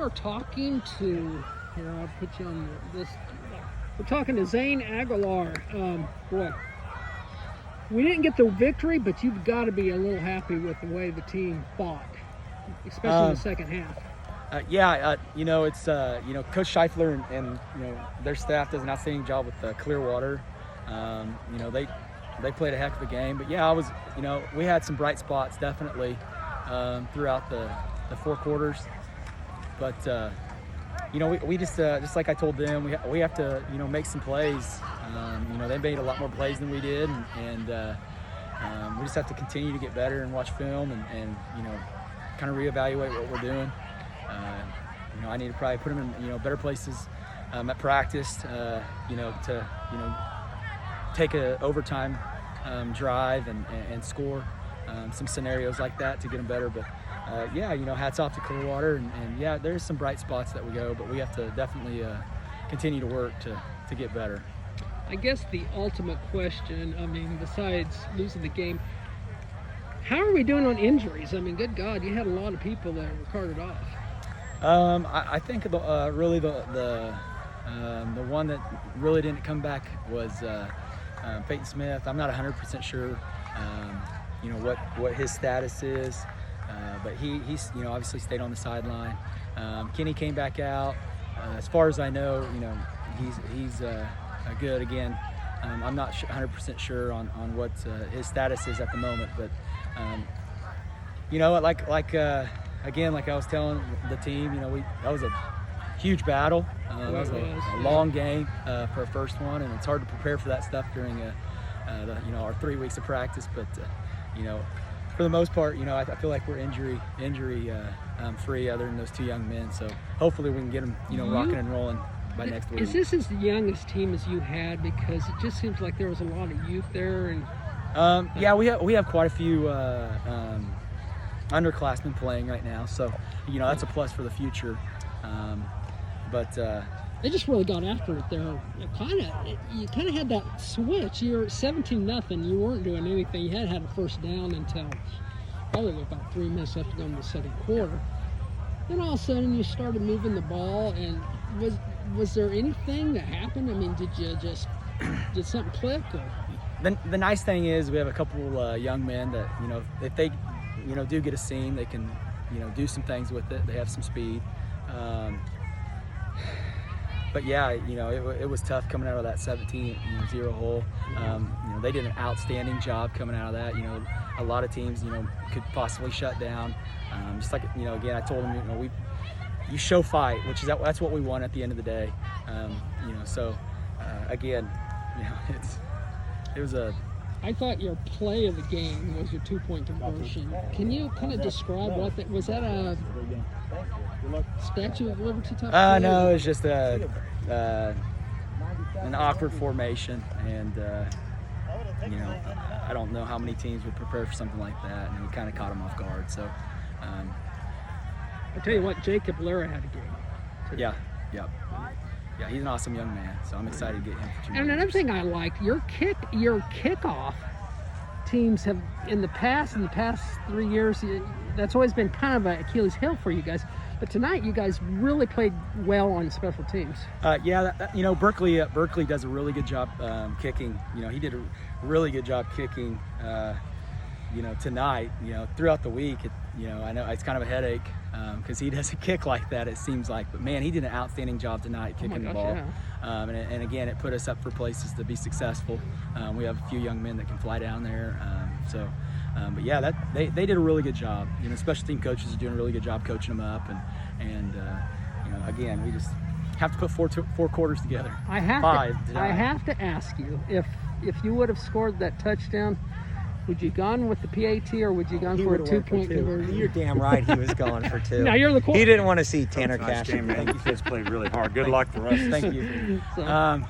are talking to, here, I'll put you on this. We're talking to Zane Aguilar. Boy, we didn't get the victory, but you've got to be a little happy with the way the team fought, especially in the second half. It's Coach Scheifler and their staff does an outstanding job with Clearwater. They played a heck of a game, but we had some bright spots definitely throughout the 4 quarters. But we just like I told them, we have to make some plays. They made a lot more plays than we did, and we just have to continue to get better and watch film and kind of reevaluate what we're doing. I need to probably put them in better places at practice. To take a overtime drive and score some scenarios like that to get them better. But hats off to Clearwater, and there's some bright spots that we go, but we have to definitely continue to work to get better. I guess the ultimate question, besides losing the game, how are we doing on injuries? Good God, you had a lot of people that were carted off. I think the one that really didn't come back was Peyton Smith. I'm not 100% sure, what his status is, but he's obviously stayed on the sideline. Kenny came back out. As far as I know, he's good again. I'm not 100% sure on what his status is at the moment, but like I was telling the team, that was a huge battle. That was a long game for a first one, and it's hard to prepare for that stuff during our 3 weeks of practice. But for the most part, I feel like we're injury free, other than those 2 young men. So hopefully we can get them, rocking and rolling by next week. Is this as young as team as you had? Because it just seems like there was a lot of youth there, and we have quite a few underclassmen playing right now, so that's a plus for the future. They just really got after it there. You kind of had that switch. You're 17-0. You weren't doing anything. You had a first down until probably about 3 minutes left to go in the second quarter. Then all of a sudden you started moving the ball, and was there anything that happened? Did something click? Or? The nice thing is we have a couple young men that if they do get a seam, they can do some things with it. They have some speed. But it was tough coming out of that 17-0 hole. They did an outstanding job coming out of that. A lot of teams could possibly shut down. Just like again, I told them you show fight, that's what we want at the end of the day. It was a. I thought your play of the game was your 2-point conversion. Can you kind of describe what that was? That a Statue of Liberty type? No, it's just an awkward formation, and I don't know how many teams would prepare for something like that, and we kind of caught them off guard. So, I tell you what, Jacob Lara had a game. Yeah, he's an awesome young man, so I'm excited to get him. And another thing I like, your kickoff teams have in the past 3 years, that's always been kind of an Achilles heel for you guys. But tonight, you guys really played well on special teams. Berkeley does a really good job kicking. He did a really good job kicking. Tonight, throughout the week, I know it's kind of a headache because he doesn't kick like that, it seems like. But, man, he did an outstanding job tonight kicking the ball. Yeah. And again, it put us up for places to be successful. We have a few young men that can fly down there. They did a really good job. Special team coaches are doing a really good job coaching them up. And again, we just have to put four quarters together. I have to ask you, if you would have scored that touchdown, would you gone with the PAT or would you gone for a 2-point conversion? You're damn right he was going for 2. Now you're the He didn't want to see Tanner Cash. Game, man. You kids played really hard. Good luck for us. Thank you. He's comment.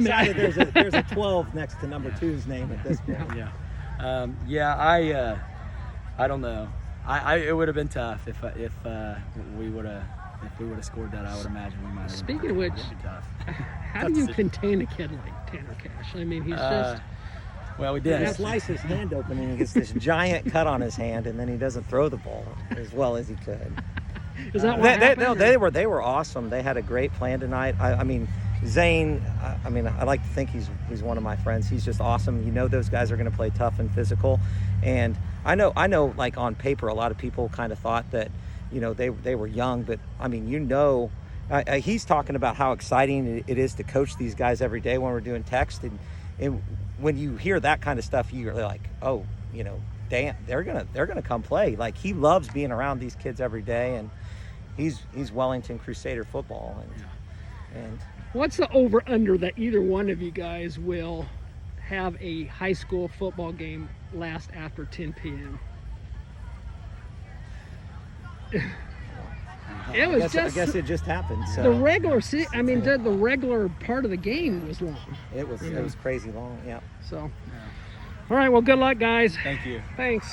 Excited. There's a 12 next to number 2's name at this point. I don't know. It would have been tough if we would have scored that. I would imagine we might have. Speaking of which, how do you contain a kid like Tanner Cash? He's just. Well, we did. He slices his hand open and he gets this giant cut on his hand, and then he doesn't throw the ball as well as he could. Is that what happened? No, they were awesome. They had a great plan tonight. I mean, Zane. I mean, I like to think he's one of my friends. He's just awesome. You know, those guys are going to play tough and physical. And I know. Like on paper, a lot of people kind of thought that, you know, they were young, but I mean, you know, he's talking about how exciting it is to coach these guys every day when we're doing text, and when you hear that kind of stuff, you're like, oh, you know, damn, they're gonna come play. Like, he loves being around these kids every day, and he's Wellington Crusader football. And what's the over under that either one of you guys will have a high school football game last after 10 p.m.? It was I guess it just happened. So. The regular part of the game was long. It was crazy long. Yeah. So, all right. Well, good luck, guys. Thank you. Thanks.